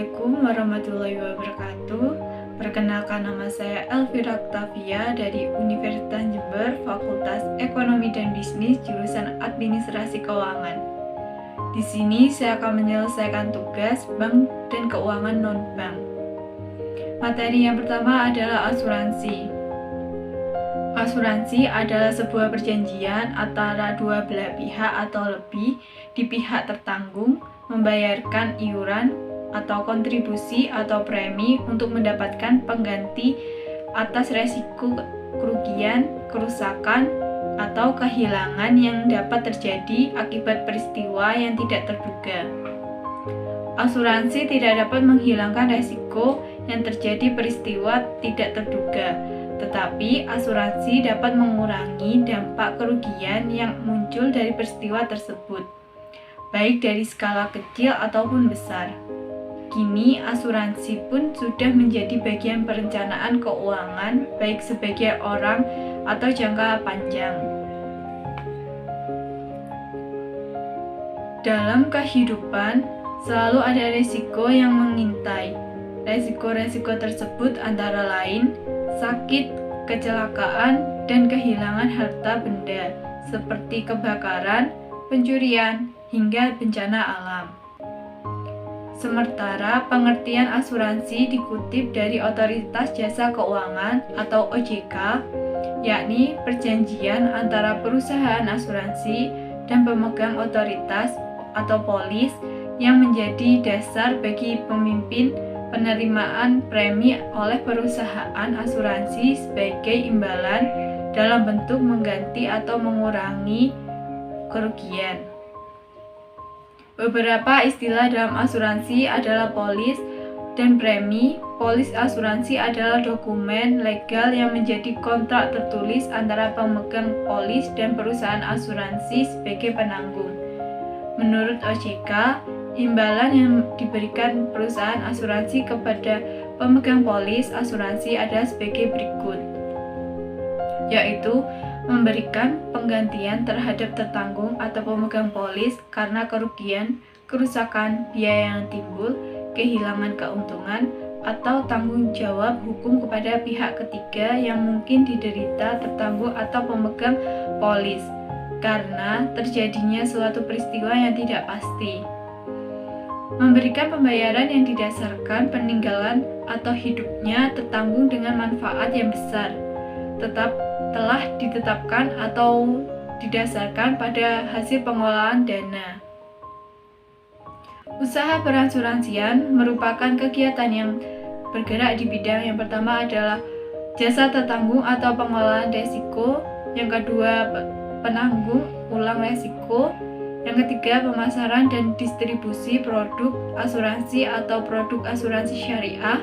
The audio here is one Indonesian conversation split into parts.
Assalamualaikum warahmatullahi wabarakatuh. Perkenalkan, nama saya Elvira Octavia dari Universitas Jember, Fakultas Ekonomi dan Bisnis, jurusan Administrasi Keuangan. Di sini saya akan menyelesaikan tugas bank dan keuangan non-bank. Materi yang pertama adalah asuransi. Asuransi adalah sebuah perjanjian antara dua belah pihak atau lebih di pihak tertanggung membayarkan iuran atau kontribusi atau premi untuk mendapatkan pengganti atas resiko kerugian, kerusakan, atau kehilangan yang dapat terjadi akibat peristiwa yang tidak terduga. Asuransi tidak dapat menghilangkan resiko yang terjadi peristiwa tidak terduga, tetapi asuransi dapat mengurangi dampak kerugian yang muncul dari peristiwa tersebut, baik dari skala kecil ataupun besar. Kini asuransi pun sudah menjadi bagian perencanaan keuangan, baik sebagai orang atau jangka panjang. Dalam kehidupan, selalu ada risiko yang mengintai. Risiko-risiko tersebut antara lain sakit, kecelakaan, dan kehilangan harta benda, seperti kebakaran, pencurian, hingga bencana alam. Sementara pengertian asuransi dikutip dari Otoritas Jasa Keuangan atau OJK, yakni perjanjian antara perusahaan asuransi dan pemegang otoritas atau polis yang menjadi dasar bagi pemimpin penerimaan premi oleh perusahaan asuransi sebagai imbalan dalam bentuk mengganti atau mengurangi kerugian. Beberapa istilah dalam asuransi adalah polis dan premi. Polis asuransi adalah dokumen legal yang menjadi kontrak tertulis antara pemegang polis dan perusahaan asuransi sebagai penanggung. Menurut OJK, imbalan yang diberikan perusahaan asuransi kepada pemegang polis asuransi adalah sebagai berikut, yaitu memberikan penggantian terhadap tertanggung atau pemegang polis karena kerugian, kerusakan, biaya yang timbul, kehilangan keuntungan, atau tanggung jawab hukum kepada pihak ketiga yang mungkin diderita tertanggung atau pemegang polis karena terjadinya suatu peristiwa yang tidak pasti. Memberikan pembayaran yang didasarkan peninggalan atau hidupnya tertanggung dengan manfaat yang besar, telah ditetapkan atau didasarkan pada hasil pengolahan dana. Usaha perasuransian merupakan kegiatan yang bergerak di bidang yang pertama adalah jasa tertanggung atau pengolahan resiko, yang kedua penanggung ulang resiko, yang ketiga pemasaran dan distribusi produk asuransi atau produk asuransi syariah,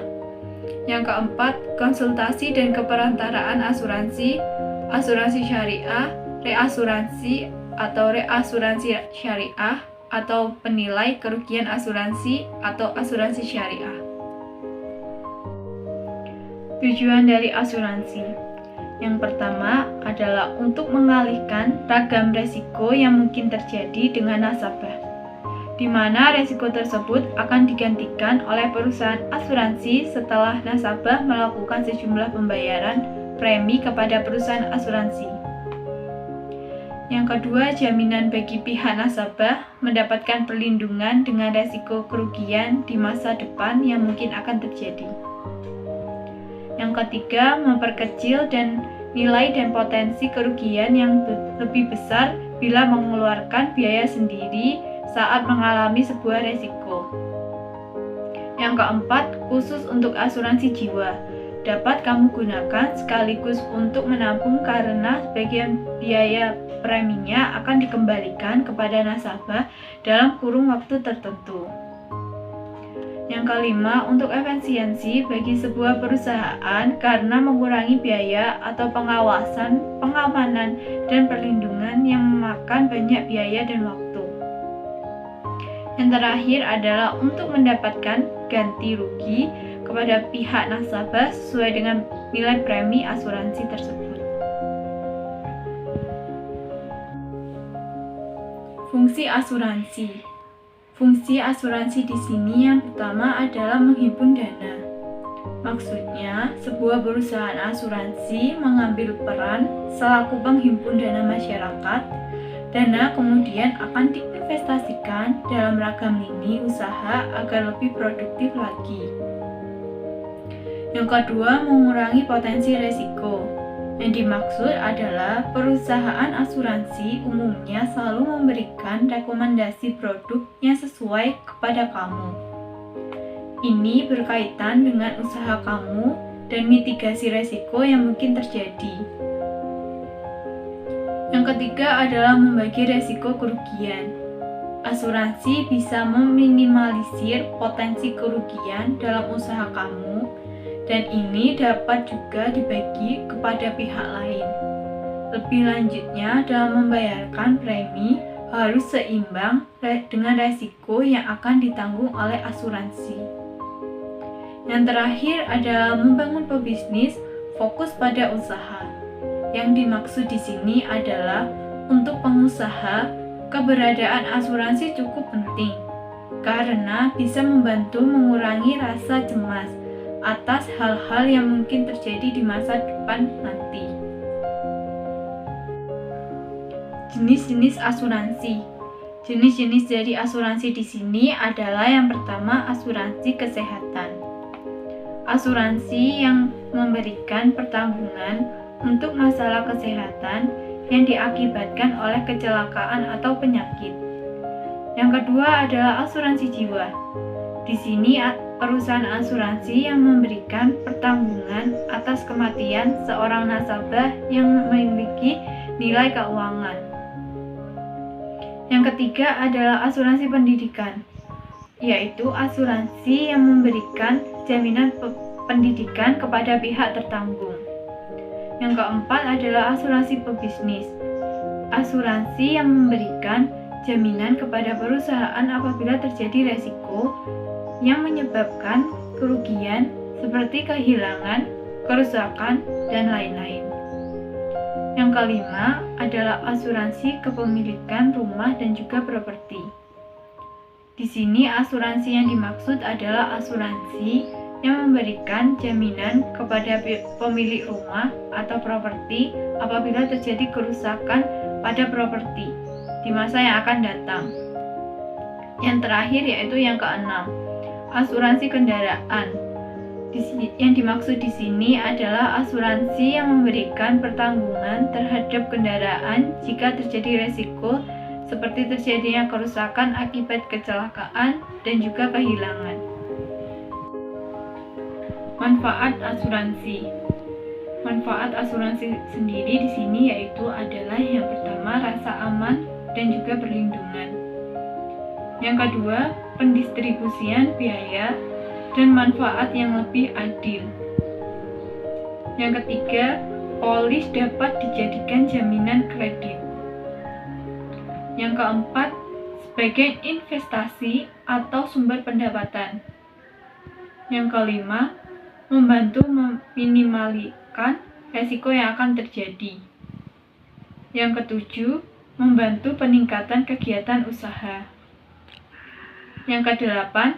yang keempat konsultasi dan keperantaraan asuransi, asuransi syariah, reasuransi atau reasuransi syariah, atau penilai kerugian asuransi atau asuransi syariah. Tujuan dari asuransi yang pertama adalah untuk mengalihkan ragam resiko yang mungkin terjadi dengan nasabah, di mana resiko tersebut akan digantikan oleh perusahaan asuransi setelah nasabah melakukan sejumlah pembayaran premi kepada perusahaan asuransi. Yang kedua, jaminan bagi pihak nasabah mendapatkan perlindungan dengan resiko kerugian di masa depan yang mungkin akan terjadi. Yang ketiga, memperkecil dan nilai dan potensi kerugian yang lebih besar bila mengeluarkan biaya sendiri saat mengalami sebuah resiko. Yang keempat, khusus untuk asuransi jiwa, dapat kamu gunakan sekaligus untuk menampung karena sebagian biaya preminya akan dikembalikan kepada nasabah dalam kurun waktu tertentu. Yang kelima, untuk efisiensi bagi sebuah perusahaan karena mengurangi biaya atau pengawasan, pengamanan, dan perlindungan yang memakan banyak biaya dan waktu. Yang terakhir adalah untuk mendapatkan ganti rugi kepada pihak nasabah sesuai dengan nilai premi asuransi tersebut. Fungsi asuransi. Fungsi asuransi di sini yang pertama adalah menghimpun dana. Maksudnya, sebuah perusahaan asuransi mengambil peran selaku penghimpun dana masyarakat. Dana kemudian akan diinvestasikan dalam ragam lini usaha agar lebih produktif lagi. Yang kedua, mengurangi potensi resiko. Yang dimaksud adalah perusahaan asuransi umumnya selalu memberikan rekomendasi produk yang sesuai kepada kamu. Ini berkaitan dengan usaha kamu dan mitigasi resiko yang mungkin terjadi. Yang ketiga adalah membagi resiko kerugian. Asuransi bisa meminimalisir potensi kerugian dalam usaha kamu, dan ini dapat juga dibagi kepada pihak lain. Lebih lanjutnya, dalam membayarkan premi harus seimbang dengan resiko yang akan ditanggung oleh asuransi. Yang terakhir adalah membangun pebisnis fokus pada usaha. Yang dimaksud di sini adalah untuk pengusaha, keberadaan asuransi cukup penting karena bisa membantu mengurangi rasa cemas atas hal-hal yang mungkin terjadi di masa depan nanti. Jenis-jenis asuransi. Jenis-jenis dari asuransi di sini adalah yang pertama asuransi kesehatan. Asuransi yang memberikan pertanggungan untuk masalah kesehatan yang diakibatkan oleh kecelakaan atau penyakit. Yang kedua adalah asuransi jiwa. Di sini perusahaan asuransi yang memberikan pertanggungan atas kematian seorang nasabah yang memiliki nilai keuangan. Yang ketiga adalah asuransi pendidikan, yaitu asuransi yang memberikan jaminan pendidikan kepada pihak tertanggung. Yang keempat adalah asuransi pebisnis, asuransi yang memberikan jaminan kepada perusahaan apabila terjadi resiko yang menyebabkan kerugian seperti kehilangan, kerusakan, dan lain-lain. Yang kelima adalah asuransi kepemilikan rumah dan juga properti. Di sini asuransi yang dimaksud adalah asuransi yang memberikan jaminan kepada pemilik rumah atau properti apabila terjadi kerusakan pada properti di masa yang akan datang. Yang terakhir yaitu yang keenam, asuransi kendaraan. Yang dimaksud di sini adalah asuransi yang memberikan pertanggungan terhadap kendaraan jika terjadi resiko seperti terjadinya kerusakan akibat kecelakaan dan juga kehilangan. Manfaat asuransi. Manfaat asuransi sendiri di sini yaitu adalah yang pertama rasa aman dan juga perlindungan. Yang kedua, pendistribusian biaya dan manfaat yang lebih adil. Yang ketiga, polis dapat dijadikan jaminan kredit. Yang keempat, sebagai investasi atau sumber pendapatan. Yang kelima, membantu meminimalkan resiko yang akan terjadi. Yang ketujuh, membantu peningkatan kegiatan usaha. Yang kedelapan,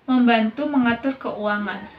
membantu mengatur keuangan.